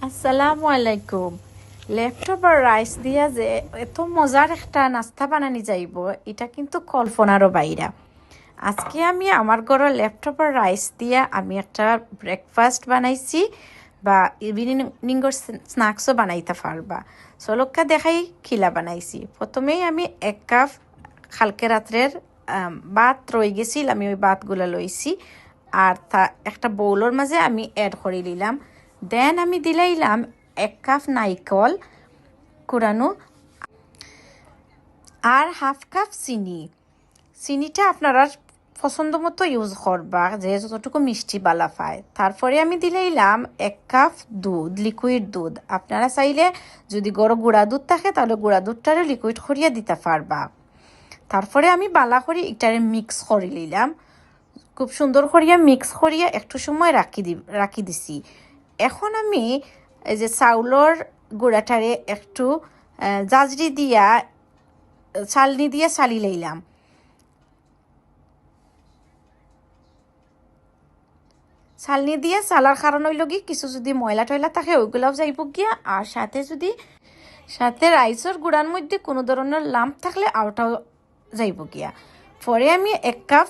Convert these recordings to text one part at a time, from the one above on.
আসসালামু আলাইকুম। লেফটওভার রাইস দিয়া যে এত মজার একটা নাস্তা বানানি যাইব, এটা কিন্তু কল্পনারও বাইরা। আজকে আমি আমার ঘরের লেফটওভার রাইস দিয়া আমি একটা ব্রেকফাস্ট বানাইছি, বা ইভিনিংয়ের স্ন্যাক্সও বানাইতে পারবা। চলক্কা দেখাই খিলা বানাইছি। প্রথমেই আমি 1 কাপ কালকে রাত্রের ভাত রয়ে গেছিল, আমি ওই ভাতগুলো লইছি আর তা একটা বউলের মাঝে আমি অ্যাড করে নিলাম। দেন আমি দিলাইলাম 1 কাপ নাইকল কুড়ানো আর 1/2 কাপ চিনি। চিনিটা আপনারা পছন্দ মতো ইউজ করবা, যে যতটুকু মিষ্টি বালা পায়। তারপরে আমি দিলাইলাম 1 কাপ দুধ, লিকুইড দুধ। আপনারা চাইলে যদি গরো গুঁড়া দুধ থাকে তাহলে গুঁড়া দুধটারে লিকুইড করিয়া দিতে পারবা। তারপরে আমি বালা করে এটারে মিক্স করে নিলাম, খুব সুন্দর করিয়া মিক্স করিয়া একটু সময় রাখি দিছি। এখন আমি এই যে চাউলের গুঁড়াটারে একটু জাজরি দিয়া চালনি দিয়ে চালি লইলাম। চালনি দিয়ে চালার কারণ হইল কি, কিছু যদি ময়লা টয়লা থাকে ওইগুলাও যাইব গিয়া, আর সাথে রাইসের গুঁড়ার মধ্যে কোনো ধরনের লাম্প থাকলে আওটাও যাইব গিয়া। পরে আমি 1 কাপ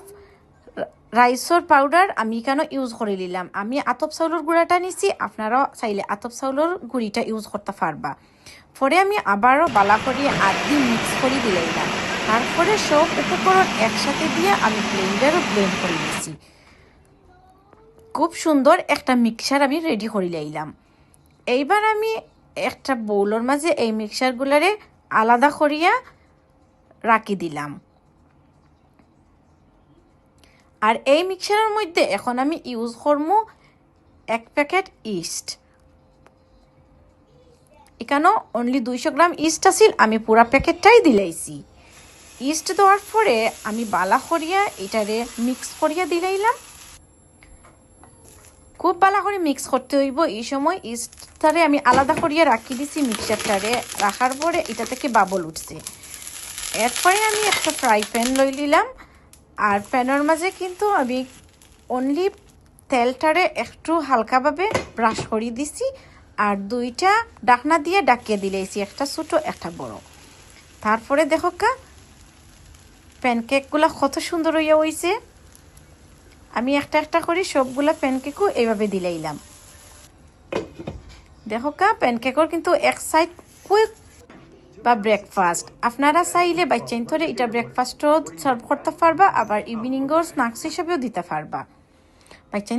রাইসর পাউডার আমি কেন ইউজ করে নিলাম। আমি আতপ চাউলের গুঁড়াটা নিছি, আপনারাও চাইলে আতপ চাউলের গুঁড়িটা ইউজ করতে পারবা। পরে আমি আবারও বালা করিয়ে মিক্স করে দিলাম। তারপরে সব উপকরণ একসাথে দিয়ে আমি ব্লেন্ডারও ব্লেন্ড করে নিয়েছি। খুব সুন্দর একটা মিক্সার আমি রেডি করে লাইলাম। এইবার আমি একটা বউলের মাঝে এই মিক্সারগুলারে আলাদা করিয়া রাখি দিলাম। আর এই মিক্সারের মধ্যে এখন আমি ইউজ করবো 1 প্যাকেট ইস্ট। এখানেও অনলি 200 গ্রাম ইস্ট আছিল, আমি পুরা প্যাকেটটাই দিলাইছি। ইস্ট দেওয়ার পরে আমি বালা করিয়া এটারে মিক্স করিয়া দিলাইলাম। খুব বালা করে মিক্স করতে হইব। এই সময় ইস্টটারে আমি আলাদা করিয়া রাখি দিছি মিক্সারটারে। রাখার পরে এটা থেকে বাবল উঠছে। এরপরে আমি একটা ফ্রাই প্যান লই নিলাম, আর প্যানের মাঝে কিন্তু আমি অনলি তেলটারে একটু হালকাভাবে ব্রাশ করে দিছি, আর 2টা ডাকনা দিয়ে ডাকিয়ে দিলেছি, একটা ছোটো একটা বড়। তারপরে দেখো প্যানকেকগুলো কত সুন্দর হইয়া হইছে। আমি একটা করে সবগুলা প্যানকেকও এইভাবে দিলাইলাম। দেখো প্যানকেকর কিন্তু এক সাইড কুইক বা ব্রেকফাস্ট। আপনারা চাইলে বাচ্চাইন ধরে এটা ব্রেকফাস্টও সার্ভ করতে পারবা, আবার ইভিনিংয়ের স্ন্যাক্স হিসেবেও দিতে পারবা। বাচ্চা